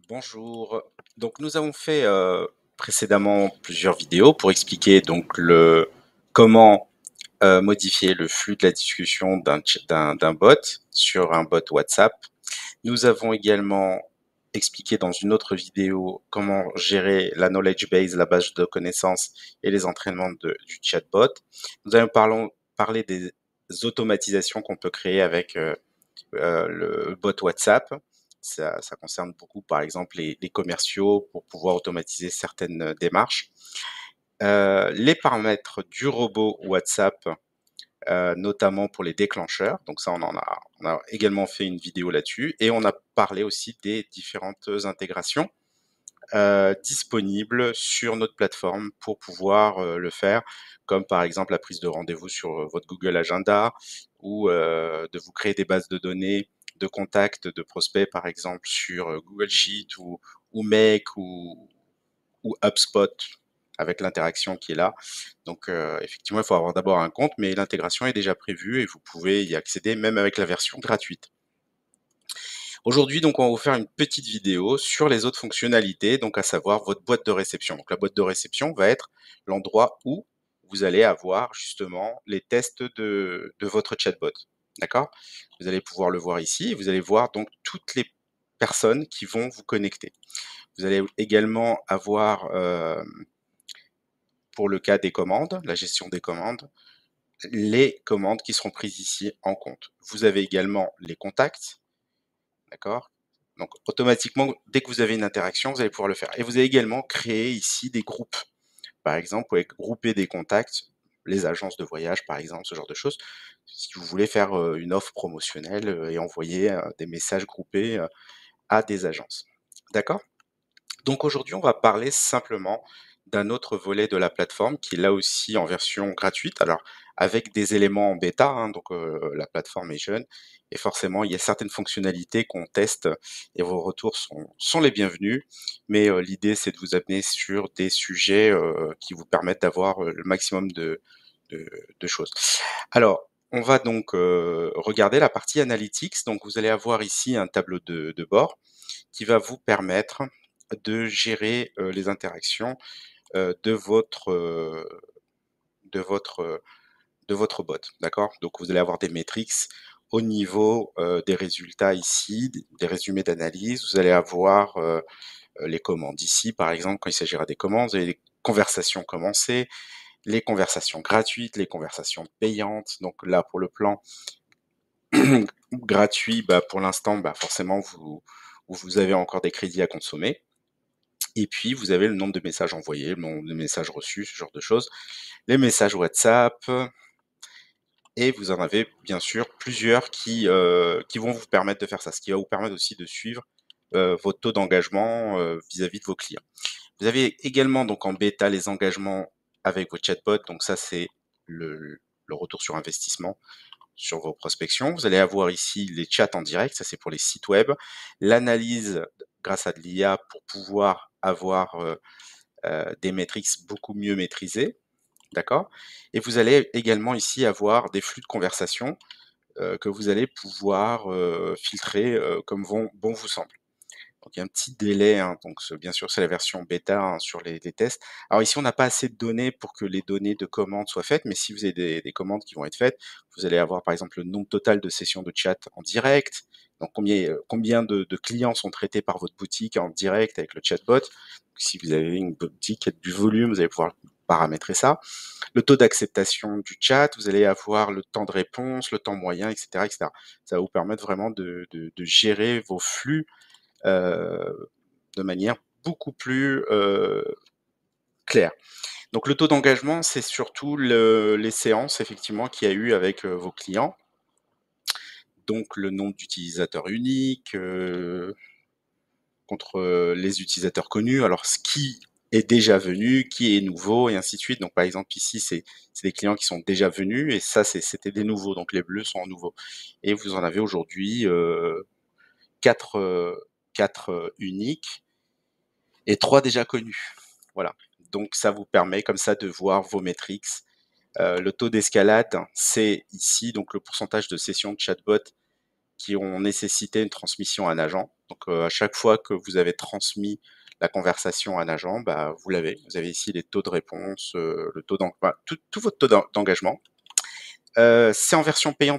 Bonjour. Donc nous avons fait précédemment plusieurs vidéos pour expliquer donc le comment modifier le flux de la discussion d'un bot sur un bot WhatsApp. Nous avons également expliqué dans une autre vidéo comment gérer la knowledge base, la base de connaissances et les entraînements du chatbot. Nous allons parler des automatisations qu'on peut créer avec le bot WhatsApp. Ça concerne beaucoup, par exemple, les commerciaux pour pouvoir automatiser certaines démarches. Les paramètres du robot WhatsApp, notamment pour les déclencheurs. Donc ça, on a également fait une vidéo là-dessus. Et on a parlé aussi des différentes intégrations disponibles sur notre plateforme pour pouvoir le faire, comme par exemple la prise de rendez-vous sur votre Google Agenda ou de vous créer des bases de données de contacts de prospects, par exemple sur Google Sheet ou Make ou HubSpot avec l'interaction qui est là. Donc effectivement, il faut avoir d'abord un compte, mais l'intégration est déjà prévue et vous pouvez y accéder même avec la version gratuite. Aujourd'hui, donc, on va vous faire une petite vidéo sur les autres fonctionnalités, donc à savoir votre boîte de réception. Donc la boîte de réception va être l'endroit où vous allez avoir justement les tests de votre chatbot. D'accord? Vous allez pouvoir le voir ici. Vous allez voir donc toutes les personnes qui vont vous connecter. Vous allez également avoir, pour le cas des commandes, la gestion des commandes, les commandes qui seront prises ici en compte. Vous avez également les contacts, d'accord? Donc automatiquement, dès que vous avez une interaction, vous allez pouvoir le faire. Et vous avez également créé ici des groupes. Par exemple, vous pouvez grouper des contacts, les agences de voyage par exemple, ce genre de choses. Si vous voulez faire une offre promotionnelle et envoyer des messages groupés à des agences. D'accord? Donc aujourd'hui, on va parler simplement d'un autre volet de la plateforme qui est là aussi en version gratuite, alors avec des éléments en bêta, hein, donc la plateforme est jeune et forcément il y a certaines fonctionnalités qu'on teste et vos retours sont les bienvenus, mais l'idée c'est de vous amener sur des sujets qui vous permettent d'avoir le maximum de choses. Alors, on va donc regarder la partie analytics, donc vous allez avoir ici un tableau de bord qui va vous permettre de gérer les interactions de de votre, euh, de votre bot, d'accord? Donc vous allez avoir des métriques au niveau des résultats ici, des résumés d'analyse. Vous allez avoir les commandes ici, par exemple, quand il s'agira des commandes, vous avez les conversations commencées, les conversations gratuites, les conversations payantes. Donc là, pour le plan gratuit, bah, pour l'instant, bah, forcément, vous avez encore des crédits à consommer. Et puis, vous avez le nombre de messages envoyés, le nombre de messages reçus, ce genre de choses. Les messages WhatsApp, et vous en avez bien sûr plusieurs qui vont vous permettre de faire ça, ce qui va vous permettre aussi de suivre votre taux d'engagement vis-à-vis de vos clients. Vous avez également donc en bêta les engagements avec vos chatbots, donc ça c'est le retour sur investissement sur vos prospections. Vous allez avoir ici les chats en direct, ça c'est pour les sites web, l'analyse grâce à de l'IA pour pouvoir avoir des métriques beaucoup mieux maîtrisées, d'accord? Et vous allez également ici avoir des flux de conversation que vous allez pouvoir filtrer comme bon vous semble. Donc il y a un petit délai, hein, donc bien sûr c'est la version bêta hein, sur les tests. Alors ici on n'a pas assez de données pour que les données de commandes soient faites, mais si vous avez des commandes qui vont être faites, vous allez avoir par exemple le nombre total de sessions de chat en direct, donc combien de clients sont traités par votre boutique en direct avec le chatbot. Si vous avez une boutique qui a du volume, vous allez pouvoir paramétrer ça. Le taux d'acceptation du chat, vous allez avoir le temps de réponse, le temps moyen, etc. etc. Ça va vous permettre vraiment de gérer vos flux de manière beaucoup plus claire. Donc le taux d'engagement, c'est surtout les séances effectivement qu'il y a eu avec vos clients. Donc le nombre d'utilisateurs uniques contre les utilisateurs connus. Alors ce qui est déjà venu, qui est nouveau et ainsi de suite. Donc par exemple ici c'est des clients qui sont déjà venus et ça c'était des nouveaux. Donc les bleus sont nouveaux. Et vous en avez aujourd'hui 4 uniques et 3 déjà connus. Voilà. Donc ça vous permet comme ça de voir vos métriques. Le taux d'escalade, c'est ici donc le pourcentage de sessions de chatbot qui ont nécessité une transmission à un agent. Donc, à chaque fois que vous avez transmis la conversation à un agent, bah, vous l'avez. Vous avez ici les taux de réponse, le taux tout votre taux d'engagement. C'est en version payante